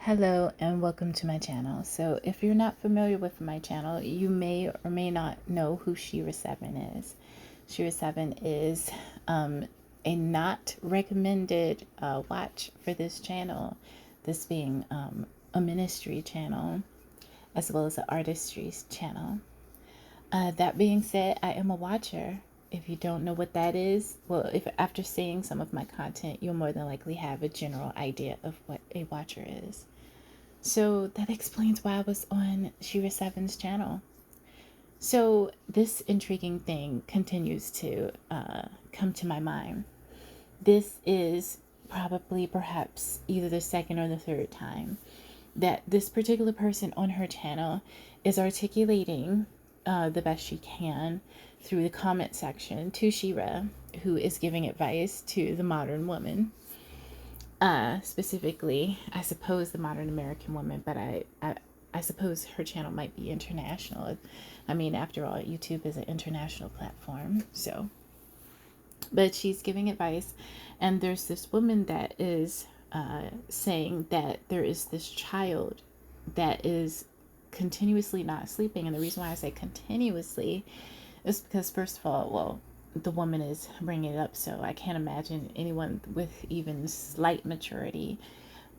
Hello and welcome to my channel. So if you're not familiar with my channel, you may or may not know who Shera 7 is. Shera 7 is a not recommended watch for this channel, this being a ministry channel as well as an artistry channel. That being said, I am a watcher. If you don't know what that is, well, if after seeing some of my content, you'll more than likely have a general idea of what a watcher is. So that explains why I was on Shera 7's channel. So this intriguing thing continues to come to my mind. This is probably perhaps either the second or the third time that this particular person on her channel is articulating the best she can through the comment section to Shera, who is giving advice to the modern woman. Specifically, I suppose the modern American woman, but I suppose her channel might be international. I mean, after all, YouTube is an international platform. So, but she's giving advice, and there's this woman that is saying that there is this child that is continuously not sleeping. And the reason why I say continuously is because, first of all, well, the woman is bringing it up, so I can't imagine anyone with even slight maturity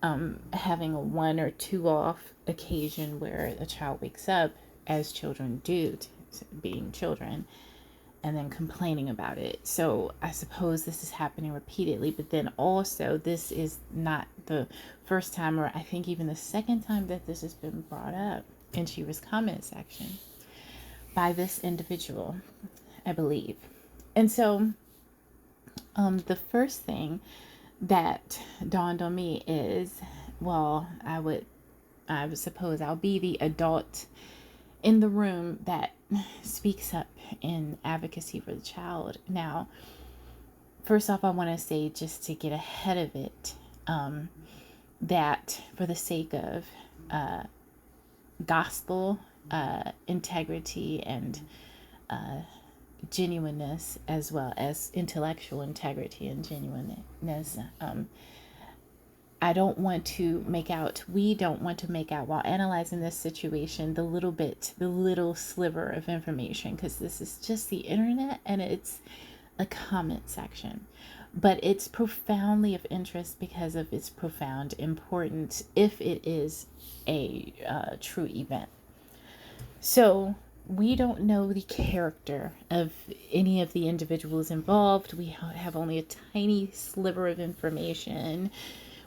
having a 1 or 2 off occasion where a child wakes up, as children do, being children, and then complaining about it. So I suppose this is happening repeatedly, but then also this is not the first time, or I think even the second time that this has been brought up in Shera's comment section by this individual, I believe. And so the first thing that dawned on me is, well, I would suppose I'll be the adult in the room that speaks up in advocacy for the child. Now, first off, I want to say, just to get ahead of it, that for the sake of gospel integrity and genuineness, as well as intellectual integrity and genuineness, I don't want to make out, we don't want to make out while analyzing this situation the little sliver of information, because this is just the internet and it's a comment section, but it's profoundly of interest because of its profound importance if it is a true event. So we don't know the character of any of the individuals involved. We have only a tiny sliver of information.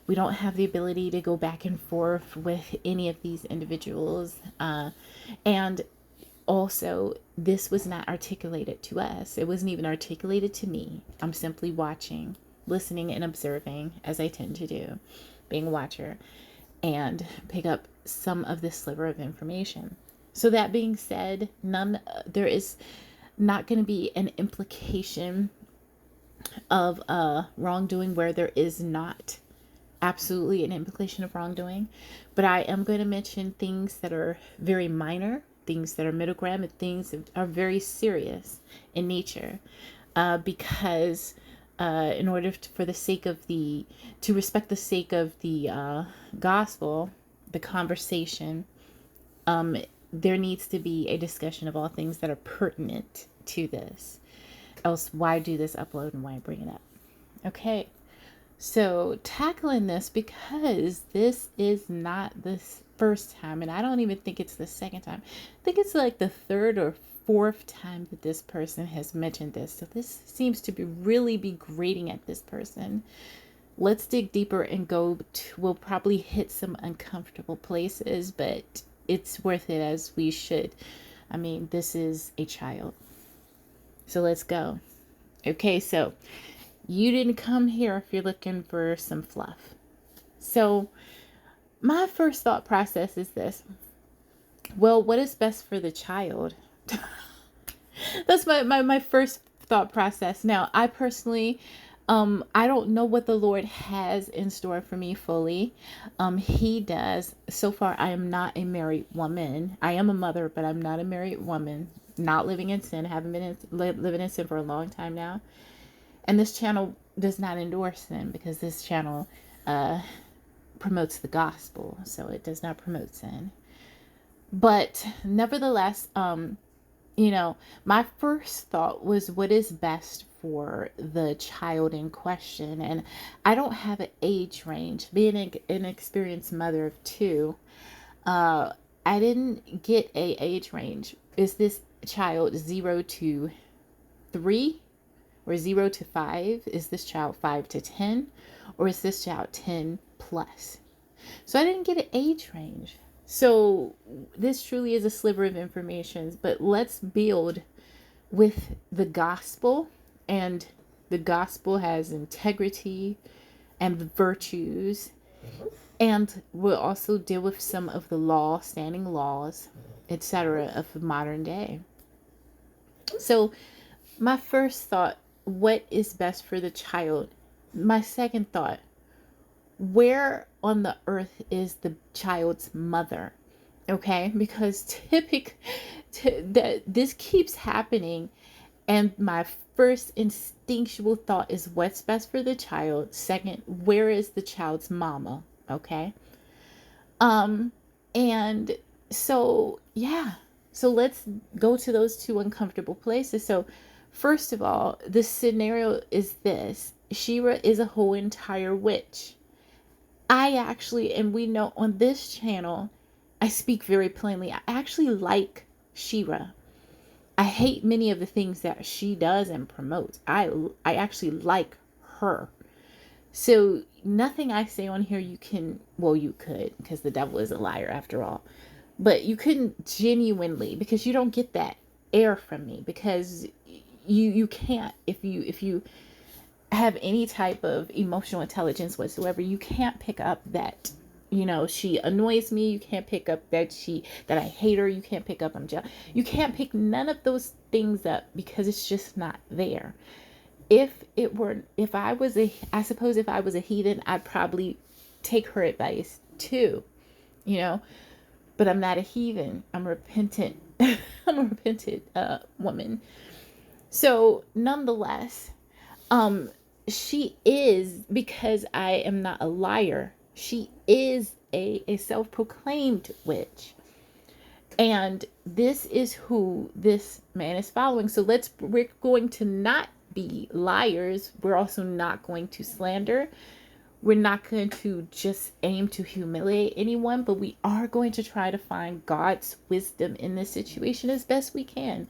We don't have the ability to go back and forth with any of these individuals. And also, this was not articulated to us. It wasn't even articulated to me. I'm simply watching, listening, and observing, as I tend to do, being a watcher, and pick up some of this sliver of information. So that being said, there is not going to be an implication of wrongdoing where there is not absolutely an implication of wrongdoing. But I am going to mention things that are very minor, things that are middle ground, and things that are very serious in nature. Because in order for the sake of to respect the sake of the gospel, the conversation, there needs to be a discussion of all things that are pertinent to this. Else, why do this upload and why bring it up? Okay, so tackling this, because this is not the first time, and I don't even think it's the second time. I think it's like the third or fourth time that this person has mentioned this. So this seems to be really be grating at this person. Let's dig deeper and we'll probably hit some uncomfortable places, but it's worth it, as we should. I mean, this is a child. So let's go. Okay, so you didn't come here if you're looking for some fluff. So my first thought process is this. Well, what is best for the child? That's my first thought process. Now, I personally, I don't know what the Lord has in store for me fully. He does. So far, I am not a married woman. I am a mother, but I'm not a married woman. Not living in sin. Haven't been living in sin for a long time now. And this channel does not endorse sin, because this channel promotes the gospel, so it does not promote sin. But nevertheless, my first thought was what is best for the child in question. And I don't have an age range. Being an experienced mother of two, I didn't get a age range. Is this child 0 to 3 or 0 to 5? Is this child 5 to 10? Or is this child 10 plus? So I didn't get an age range. So this truly is a sliver of information, but let's build with the gospel, and the gospel has integrity and virtues, and we'll also deal with some of the standing laws, etc. of modern day. So my first thought, what is best for the child? My second thought, where on the earth is the child's mother? Okay, because this keeps happening, and my first instinctual thought is what's best for the child. Second, where is the child's mama? Okay, and so let's go to those two uncomfortable places. So first of all, the scenario is this: Shera is a whole entire witch. I actually, and we know on this channel, I speak very plainly. I actually like Shera. I hate many of the things that she does and promotes. I actually like her. So nothing I say on here you could, because the devil is a liar after all. But you couldn't genuinely, because you don't get that air from me, because you can't, if you have any type of emotional intelligence whatsoever, you can't pick up that, she annoys me. You can't pick up that I hate her. You can't pick up I'm jealous. You can't pick none of those things up, because it's just not there. I suppose if I was a heathen, I'd probably take her advice too, but I'm not a heathen. I'm repentant. I'm a repentant woman. So nonetheless, she is, because I am not a liar, she is a self-proclaimed witch. And this is who this man is following. So we're going to not be liars. We're also not going to slander. We're not going to just aim to humiliate anyone, but we are going to try to find God's wisdom in this situation as best we can.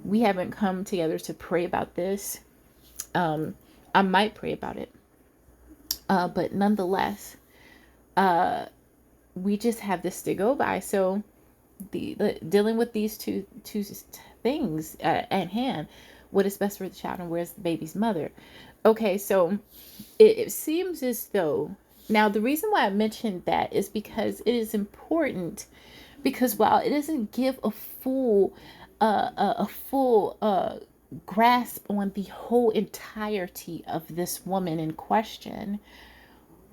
We haven't come together to pray about this. I might pray about it. But nonetheless, we just have this to go by. So dealing with these two things at hand, what is best for the child and where's the baby's mother? Okay, so it seems as though, now the reason why I mentioned that is because it is important, because while it doesn't give a full grasp on the whole entirety of this woman in question,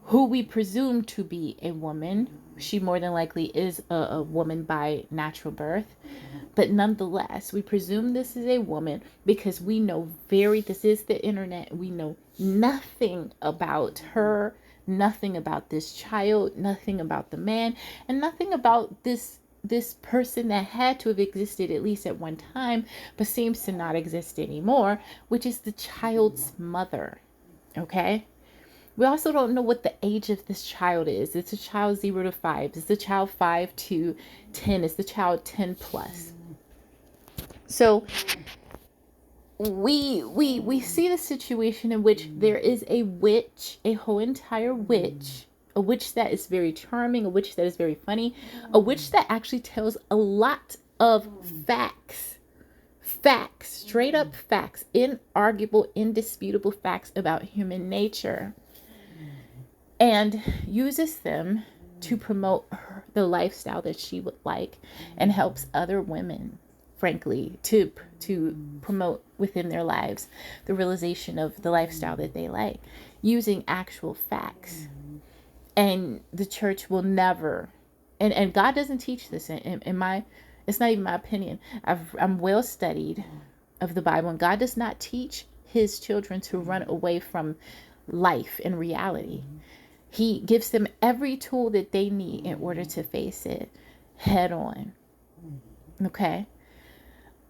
who we presume to be a woman. She more than likely is a woman by natural birth. But nonetheless, we presume this is a woman because we know this is the internet. We know nothing about her, nothing about this child, nothing about the man, and nothing about this person that had to have existed at least at one time, but seems to not exist anymore, which is the child's mother. Okay? We also don't know what the age of this child is. It's a child 0 to 5. Is the child 5 to 10? Is the child 10 plus? So we see the situation in which there is a witch, a whole entire witch, a witch that is very charming, a witch that is very funny, a witch that actually tells a lot of facts, straight up facts, inarguable, indisputable facts about human nature, and uses them to promote the lifestyle that she would like, and helps other women, frankly, to promote within their lives the realization of the lifestyle that they like, using actual facts. And the church will never, and God doesn't teach this in my, it's not even my opinion. I'm well studied of the Bible, and God does not teach his children to run away from life and reality. He gives them every tool that they need in order to face it head on. Okay.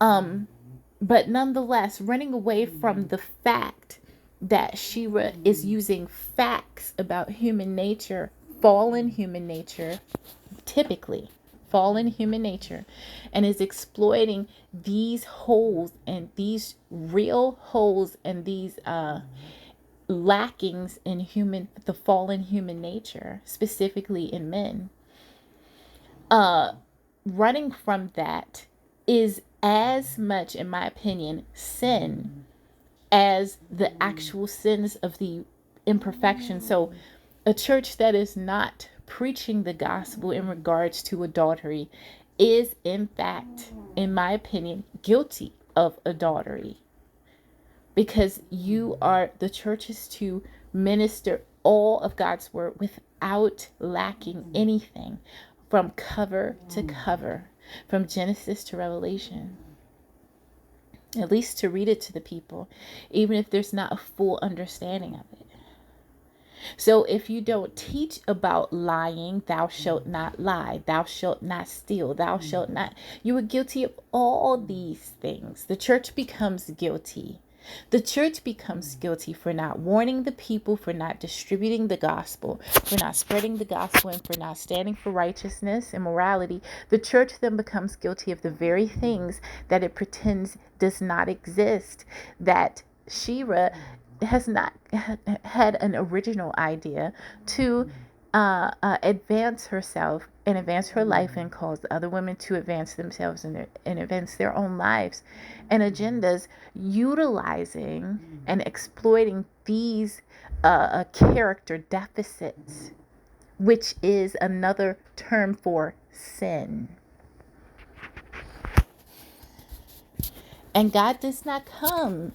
But nonetheless, running away from the fact that Shera is using facts about human nature, fallen human nature, typically fallen human nature, and is exploiting these holes and these real holes and these lackings in the fallen human nature, specifically in men. Running from that is as much, in my opinion, sin as the actual sins of the imperfection. So a church that is not preaching the gospel in regards to adultery is, in fact, in my opinion, guilty of adultery, because the church is to minister all of God's word without lacking anything, from cover to cover, from Genesis to Revelation. At least to read it to the people, even if there's not a full understanding of it. So if you don't teach about lying, thou shalt not lie, thou shalt not steal, thou shalt not, you are guilty of all these things. The church becomes guilty. The church becomes guilty for not warning the people, for not distributing the gospel, for not spreading the gospel, and for not standing for righteousness and morality. The church then becomes guilty of the very things that it pretends does not exist, that Shera has not had an original idea to advance herself and advance her life, and cause other women to advance themselves and advance their own lives and agendas, utilizing and exploiting these character deficits, which is another term for sin. And God does not come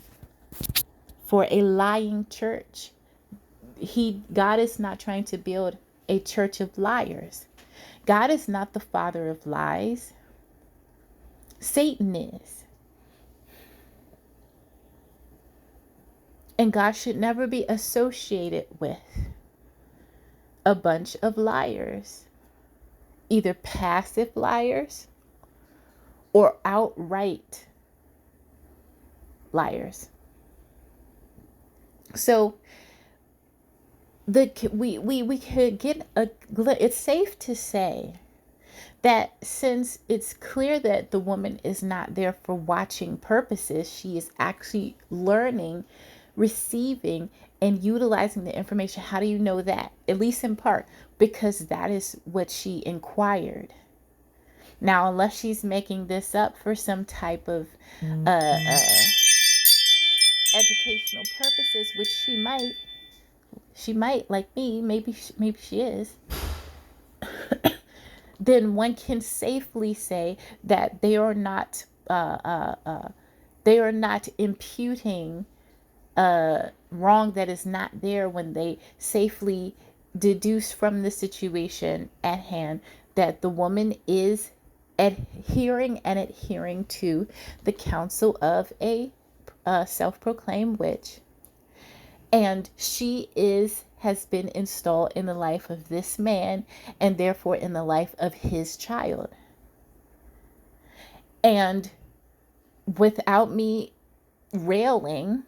for a lying church. God is not trying to build a church of liars. God is not the father of lies. Satan is. And God should never be associated with a bunch of liars, either passive liars or outright liars. So we could get it's safe to say that since it's clear that the woman is not there for watching purposes, she is actually learning, receiving, and utilizing the information. How do you know that? At least in part, because that is what she inquired. Now, unless she's making this up for some type of educational purposes, which she might, like me, maybe she is, then one can safely say that they are not imputing wrong that is not there, when they safely deduce from the situation at hand that the woman is adhering to the counsel of a self-proclaimed witch, and she has been installed in the life of this man, and therefore in the life of his child. And without me railing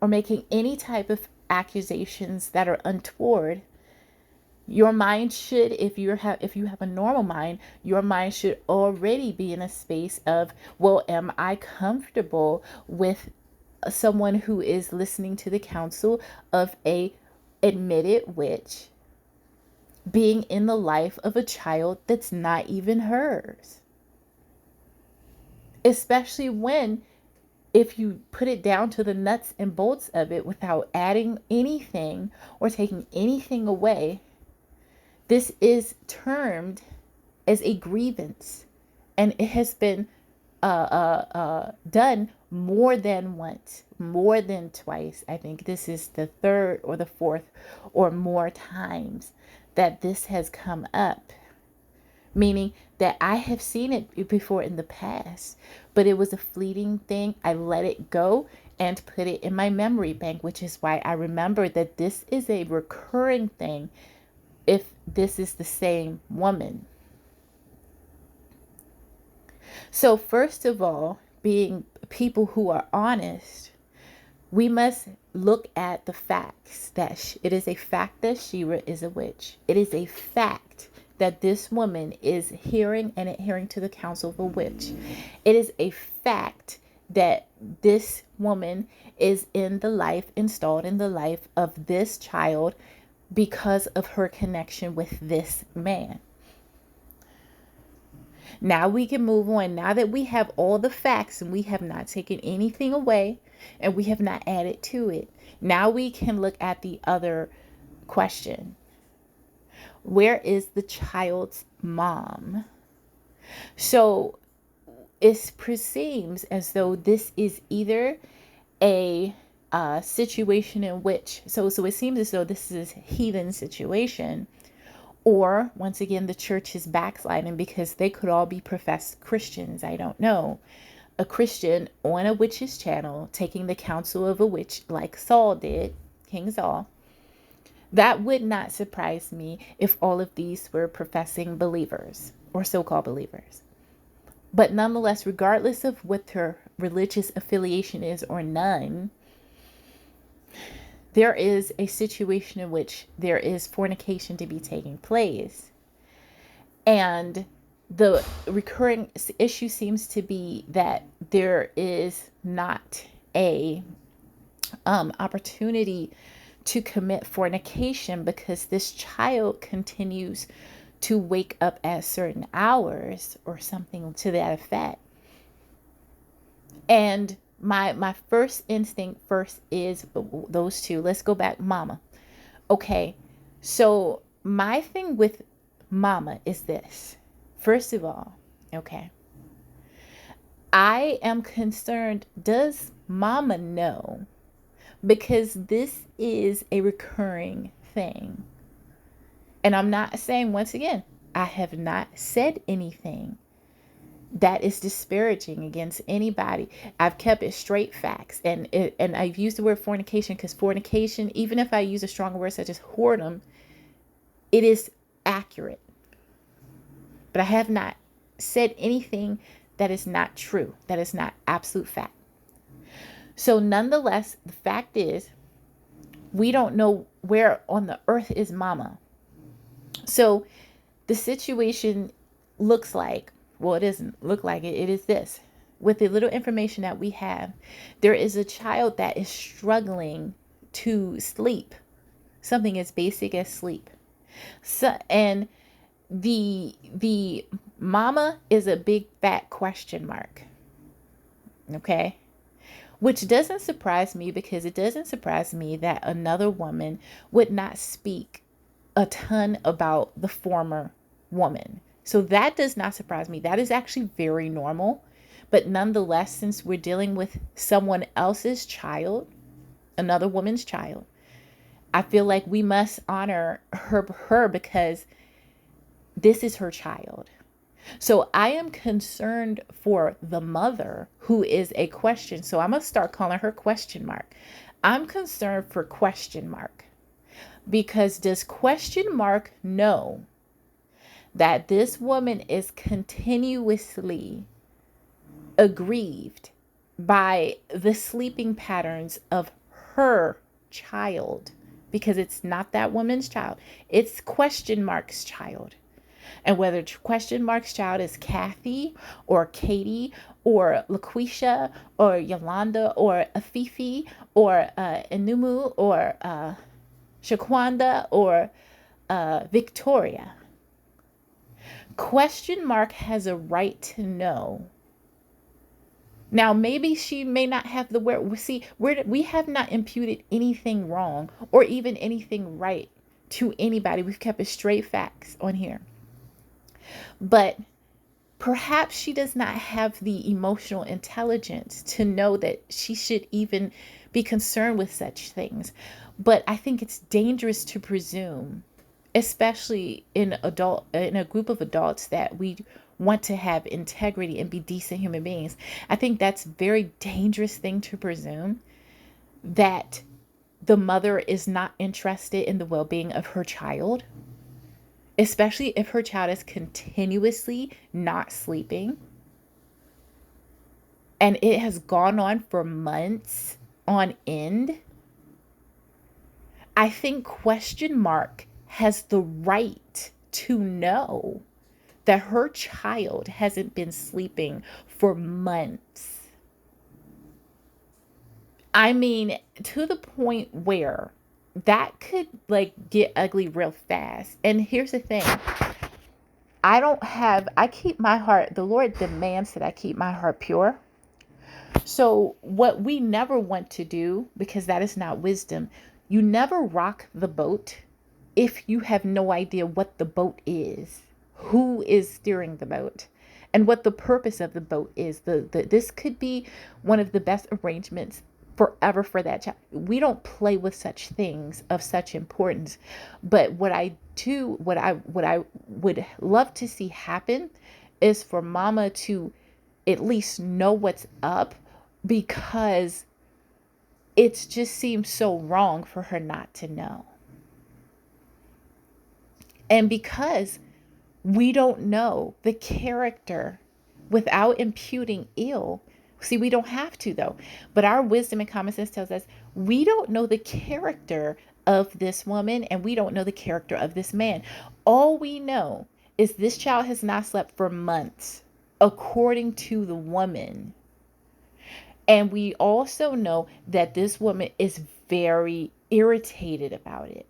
or making any type of accusations that are untoward, your mind should, if you have a normal mind, your mind should already be in a space of, well, am I comfortable with someone who is listening to the counsel of a admitted witch being in the life of a child that's not even hers? Especially when, if you put it down to the nuts and bolts of it without adding anything or taking anything away, this is termed as a grievance, and it has been done more than once, more than twice. I think this is the third or the fourth or more times that this has come up, meaning that I have seen it before in the past, but it was a fleeting thing. I let it go and put it in my memory bank, which is why I remember that this is a recurring thing if this is the same woman. So first of all, being people who are honest, we must look at the facts that it is a fact that Shera is a witch. It is a fact that this woman is hearing and adhering to the counsel of a witch. It is a fact that this woman is installed in the life of this child because of her connection with this man. Now we can move on. Now that we have all the facts and we have not taken anything away and we have not added to it, now we can look at the other question. Where is the child's mom? So it seems as though this is either a situation in which, so it seems as though this is a heathen situation, or once again, the church is backsliding because they could all be professed Christians. I don't know. A Christian on a witch's channel taking the counsel of a witch like Saul did, King Saul. That would not surprise me if all of these were professing believers or so-called believers. But nonetheless, regardless of what their religious affiliation is or none, there is a situation in which there is fornication to be taking place. And the recurring issue seems to be that there is not a opportunity to commit fornication because this child continues to wake up at certain hours or something to that effect. And my first instinct is those two. Let's go back, mama. Okay, so my thing with mama is this. First of all, okay, I am concerned, does mama know? Because this is a recurring thing. And I'm not saying, once again, I have not said anything that is disparaging against anybody. I've kept it straight facts. And I've used the word fornication because fornication, even if I use a stronger word such as whoredom, it is accurate. But I have not said anything that is not true, that is not absolute fact. So nonetheless, the fact is, we don't know where on the earth is mama. So the situation looks like, well, it doesn't look like it. It is this. With the little information that we have, there is a child that is struggling to sleep. Something as basic as sleep. So, and the mama is a big fat question mark. Okay? Which doesn't surprise me, because it doesn't surprise me that another woman would not speak a ton about the former woman. So that does not surprise me. That is actually very normal. But nonetheless, since we're dealing with someone else's child, another woman's child, I feel like we must honor her because this is her child. So I am concerned for the mother, who is a question. So I'm going to start calling her question mark. I'm concerned for question mark, because does question mark know that this woman is continuously aggrieved by the sleeping patterns of her child? Because it's not that woman's child. It's question mark's child. And whether question mark's child is Kathy or Katie or LaQuisha or Yolanda or Afifi or Enumu or Shaquanda or Victoria, question mark has a right to know. Now, maybe she may not have the word. See, we have not imputed anything wrong or even anything right to anybody. We've kept it straight facts on here. But perhaps she does not have the emotional intelligence to know that she should even be concerned with such things. But I think it's dangerous to presume, especially in a group of adults, that we want to have integrity and be decent human beings. I think that's a very dangerous thing to presume, that the mother is not interested in the well-being of her child. especially if her child is continuously not sleeping and it has gone on for months on end, I think question mark has the right to know that her child hasn't been sleeping for months. I mean, to the point where that could like get ugly real fast. And here's the thing. I keep my heart, the Lord demands that I keep my heart pure. So what we never want to do, because that is not wisdom, you never rock the boat if you have no idea what the boat is, who is steering the boat, and what the purpose of the boat is. This could be one of the best arrangements forever for that child. We don't play with such things of such importance. But what I would love to see happen is for mama to at least know what's up, because it just seems so wrong for her not to know. And because we don't know the character without imputing ill. See, we don't have to though. But our wisdom and common sense tells us we don't know the character of this woman and we don't know the character of this man. All we know is this child has not slept for months, according to the woman. And we also know that this woman is very irritated about it.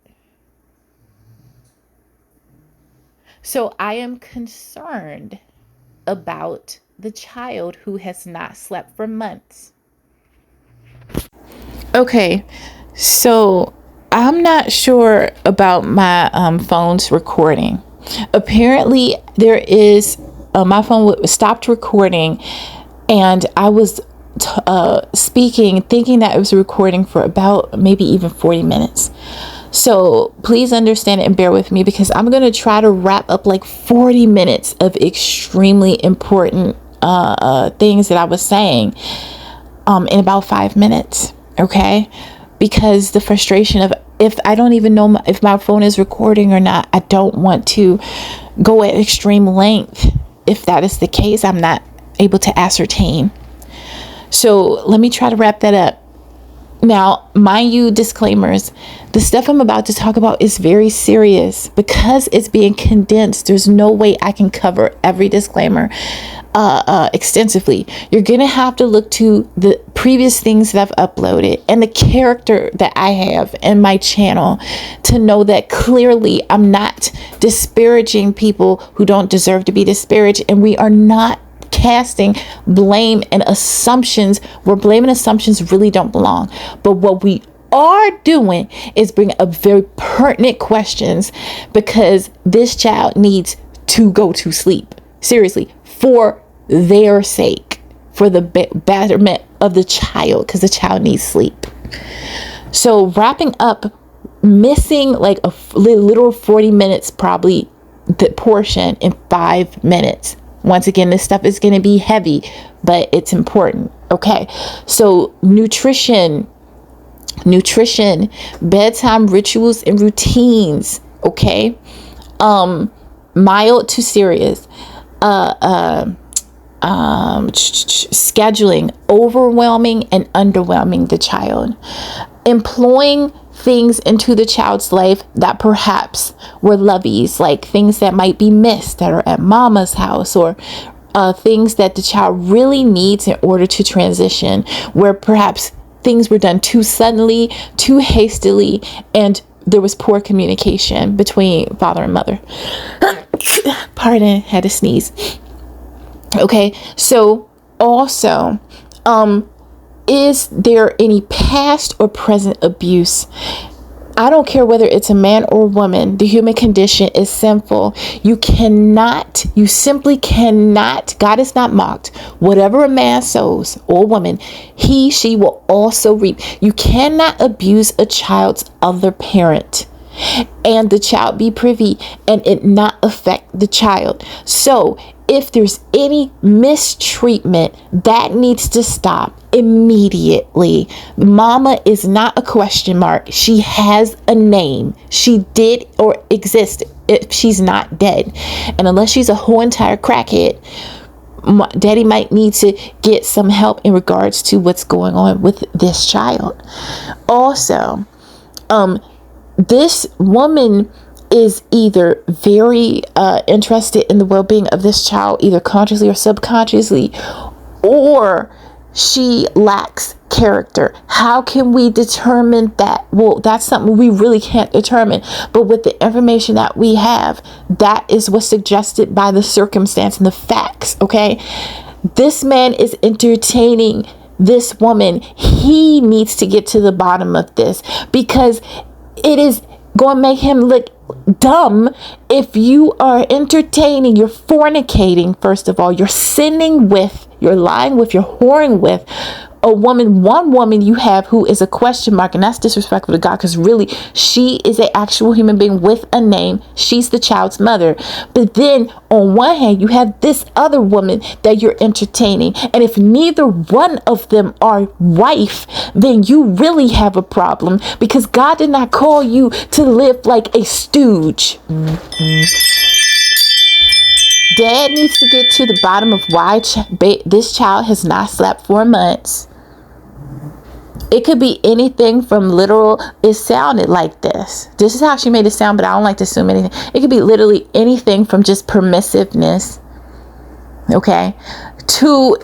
So I am concerned about the child who has not slept for months. Okay, so I'm not sure about my phone's recording. Apparently, there is my phone stopped recording, and I was speaking, thinking that it was recording for about maybe even 40 minutes. So please understand and bear with me, because I'm going to try to wrap up like 40 minutes of extremely important things that I was saying in about 5 minutes. Okay. Because the frustration of, if I don't even know if my phone is recording or not, I don't want to go at extreme length. If that is the case, I'm not able to ascertain. So let me try to wrap that up. Now, mind you, disclaimers, the stuff I'm about to talk about is very serious. Because it's being condensed, there's no way I can cover every disclaimer extensively. You're going to have to look to the previous things that I've uploaded and the character that I have in my channel to know that clearly I'm not disparaging people who don't deserve to be disparaged, and we are not casting blame and assumptions where blame and assumptions really don't belong. But what we are doing is bring up very pertinent questions, because this child needs to go to sleep. Seriously, for their sake, for the betterment of the child, because the child needs sleep. So wrapping up, missing like a literal 40 minutes, probably the portion in 5 minutes. Once again, this stuff is going to be heavy, but it's important. Okay. So nutrition, bedtime rituals and routines. Okay. Mild to serious, scheduling, overwhelming and underwhelming the child, employing things into the child's life that perhaps were loveys, like things that might be missed that are at mama's house, or things that the child really needs in order to transition, where perhaps things were done too suddenly, too hastily, and there was poor communication between father and mother. Pardon, had to sneeze. Okay, so also, is there any past or present abuse? I don't care whether it's a man or a woman. The human condition is sinful. You simply cannot, God is not mocked. Whatever a man sows, or a woman, she will also reap. You cannot abuse a child's other parent and the child be privy and it not affect the child. So if there's any mistreatment, that needs to stop. immediately. Mama is not a question mark. She has a name. She did or exist if she's not dead. And unless she's a whole entire crackhead, daddy might need to get some help in regards to what's going on with this child. Also, this woman is either very interested in the well-being of this child, either consciously or subconsciously, or she lacks character. How can we determine that? Well, that's something we really can't determine. But with the information that we have, that is what's suggested by the circumstance and the facts, okay? This man is entertaining this woman. He needs to get to the bottom of this, because it is going to make him look dumb if you are entertaining, you're fornicating, first of all, you're sinning with, you're lying with, you're whoring with a woman, one woman you have who is a question mark, and that's disrespectful to God, because really she is an actual human being with a name. She's the child's mother. But then on one hand you have this other woman that you're entertaining, and if neither one of them are wife, then you really have a problem, because God did not call you to live like a stooge. Dad needs to get to the bottom of why this child has not slept for months. It could be anything from literal, it sounded like this. This is how she made it sound, but I don't like to assume anything. It could be literally anything from just permissiveness, okay, to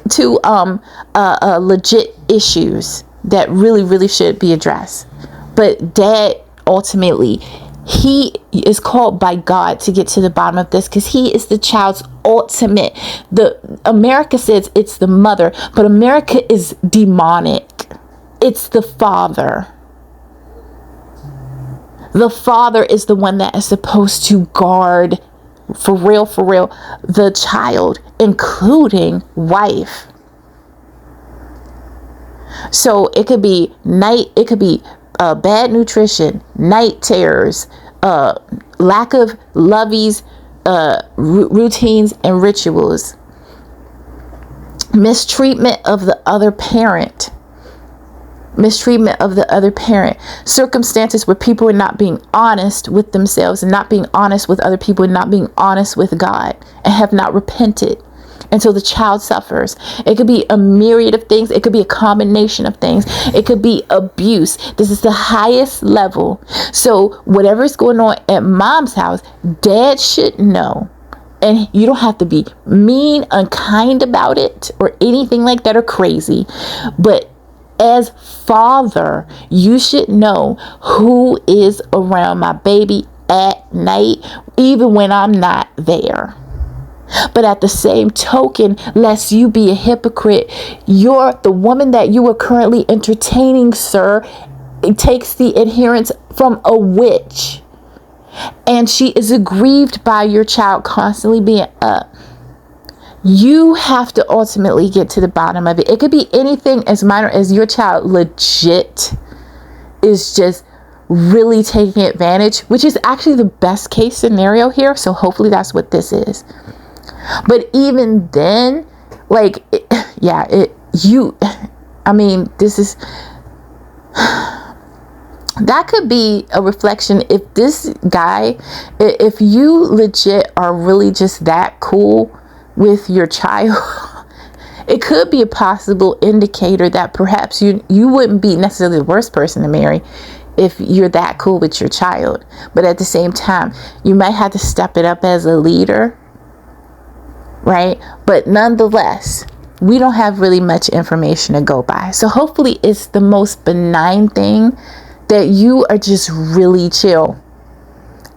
legit issues that really should be addressed. But dad, ultimately, he is called by God to get to the bottom of this, because he is the child's ultimate. America says it's the mother, but America is demonic. It's the father. The father is the one that is supposed to guard, for real, the child, including wife. So it could be bad nutrition, night terrors, lack of loveys, routines and rituals, mistreatment of the other parent, circumstances where people are not being honest with themselves and not being honest with other people and not being honest with God and have not repented. And so the child suffers. It could be a myriad of things. It could be a combination of things. It could be abuse. This is the highest level. So whatever is going on at mom's house, dad should know. And you don't have to be mean, unkind about it or anything like that or crazy. But as father, you should know who is around my baby at night, even when I'm not there. But at the same token, lest you be a hypocrite, the woman that you are currently entertaining, sir, it takes the adherence from a witch. And she is aggrieved by your child constantly being up. You have to ultimately get to the bottom of it. It could be anything as minor as your child legit is just really taking advantage, which is actually the best case scenario here. So hopefully that's what this is. But even then, like, this is, that could be a reflection. If this guy, if you legit are really just that cool with your child, it could be a possible indicator that perhaps you wouldn't be necessarily the worst person to marry if you're that cool with your child. But at the same time, you might have to step it up as a leader, right? But nonetheless, we don't have really much information to go by. So hopefully it's the most benign thing, that you are just really chill.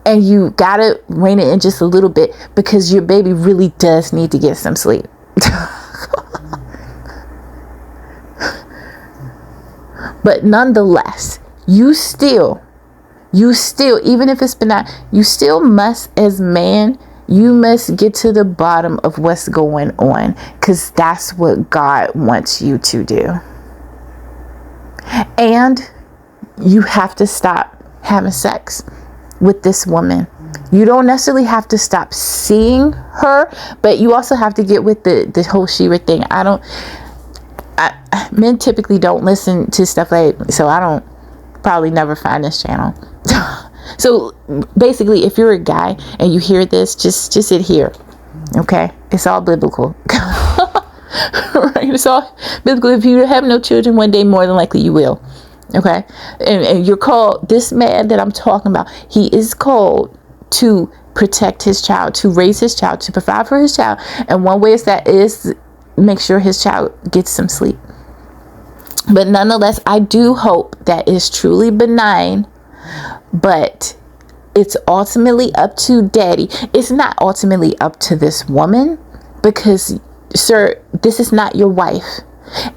And you gotta rein it in just a little bit, because your baby really does need to get some sleep. But nonetheless, you still, even if it's benign, you still must, as man, you must get to the bottom of what's going on, because that's what God wants you to do. And you have to stop having sex with this woman. You don't necessarily have to stop seeing her, but you also have to get with the whole Shera thing. men typically don't listen to stuff like, so I don't probably never find this channel. So basically, if you're a guy and you hear this, just sit here. Okay, it's all biblical. Right, it's all biblical. If you have no children, one day more than likely you will. Okay, and you're called, this man that I'm talking about, he is called to protect his child, to raise his child, to provide for his child, and one way is make sure his child gets some sleep. But nonetheless, I do hope that it's truly benign, but it's ultimately up to daddy. It's not ultimately up to this woman, because, sir, this is not your wife.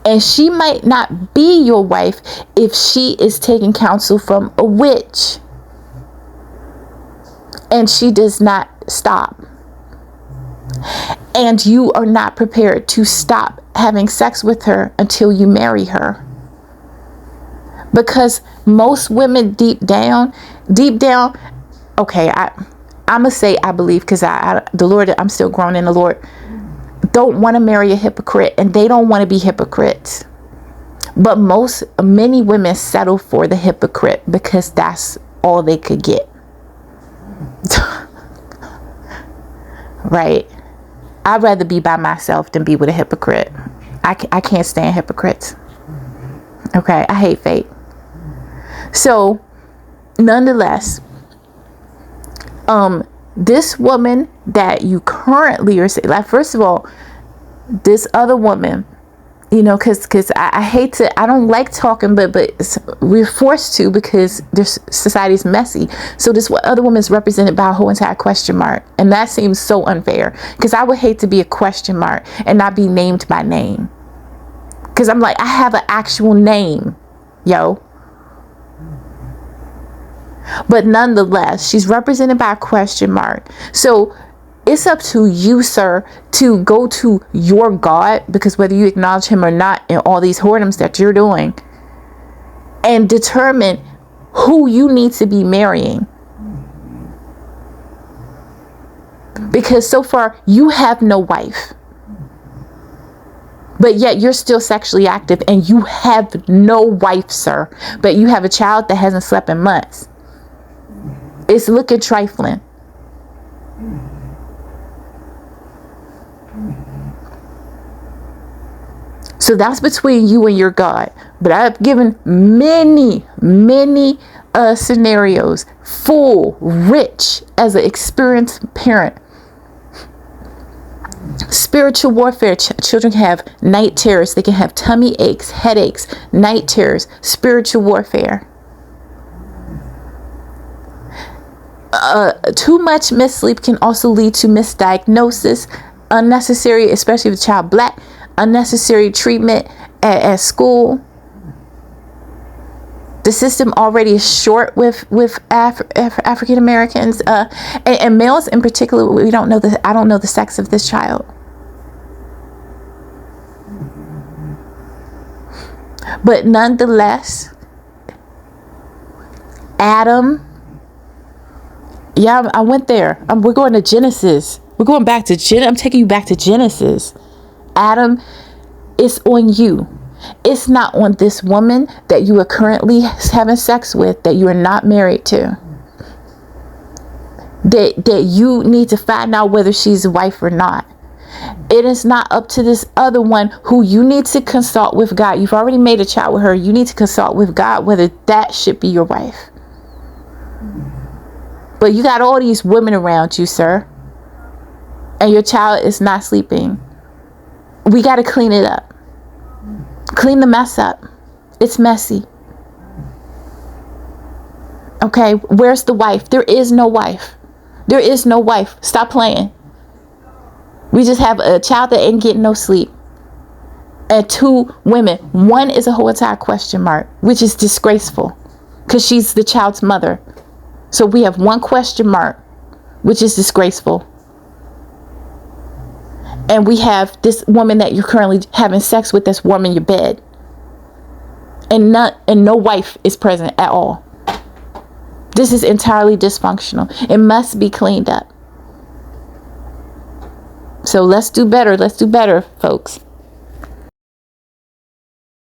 And she might not be your wife if she is taking counsel from a witch and she does not stop. And you are not prepared to stop having sex with her until you marry her. Because most women deep down, okay, I'm going to say I believe, because the Lord, I'm still growing in the Lord, don't want to marry a hypocrite, and they don't want to be hypocrites. But many women settle for the hypocrite because that's all they could get. Right? I'd rather be by myself than be with a hypocrite. I can't stand hypocrites. Okay, I hate fake. So, nonetheless, this woman that you currently are saying, like, first of all, this other woman, you know, because I hate to, I don't like talking, but we're forced to, because this society is messy. So this other woman is represented by a whole entire question mark, and that seems so unfair, because I would hate to be a question mark and not be named by name, because I'm like, I have an actual name, yo. But nonetheless, she's represented by a question mark. So it's up to you, sir, to go to your God, because whether you acknowledge him or not in all these whoredoms that you're doing, and determine who you need to be marrying. Because so far you have no wife, but yet you're still sexually active, and you have no wife, sir, but you have a child that hasn't slept in months. It's looking trifling. So that's between you and your God. But I've given many scenarios, full, rich, as an experienced parent. Spiritual warfare. Children can have night terrors. They can have tummy aches, headaches, night terrors, spiritual warfare. Too much missed sleep can also lead to misdiagnosis, unnecessary, especially if the child black, unnecessary treatment at school. The system already is short with African Americans, and males in particular. I don't know the sex of this child. But nonetheless, Adam. Yeah, I went there. We're going to Genesis. We're going back to Genesis. I'm taking you back to Genesis. Adam, it's on you. It's not on this woman that you are currently having sex with, that you are not married to. That you need to find out whether she's a wife or not. It is not up to this other one who you need to consult with God. You've already made a child with her. You need to consult with God whether that should be your wife. But you got all these women around you, sir, and your child is not sleeping. We got to clean it up. Clean the mess up. It's messy. Okay, where's the wife? There is no wife. There is no wife. Stop playing. We just have a child that ain't getting no sleep. And two women. One is a whole entire question mark, which is disgraceful, because she's the child's mother. So we have one question mark, which is disgraceful. And we have this woman that you're currently having sex with that's warm in your bed. And no wife is present at all. This is entirely dysfunctional. It must be cleaned up. So let's do better. Let's do better, folks.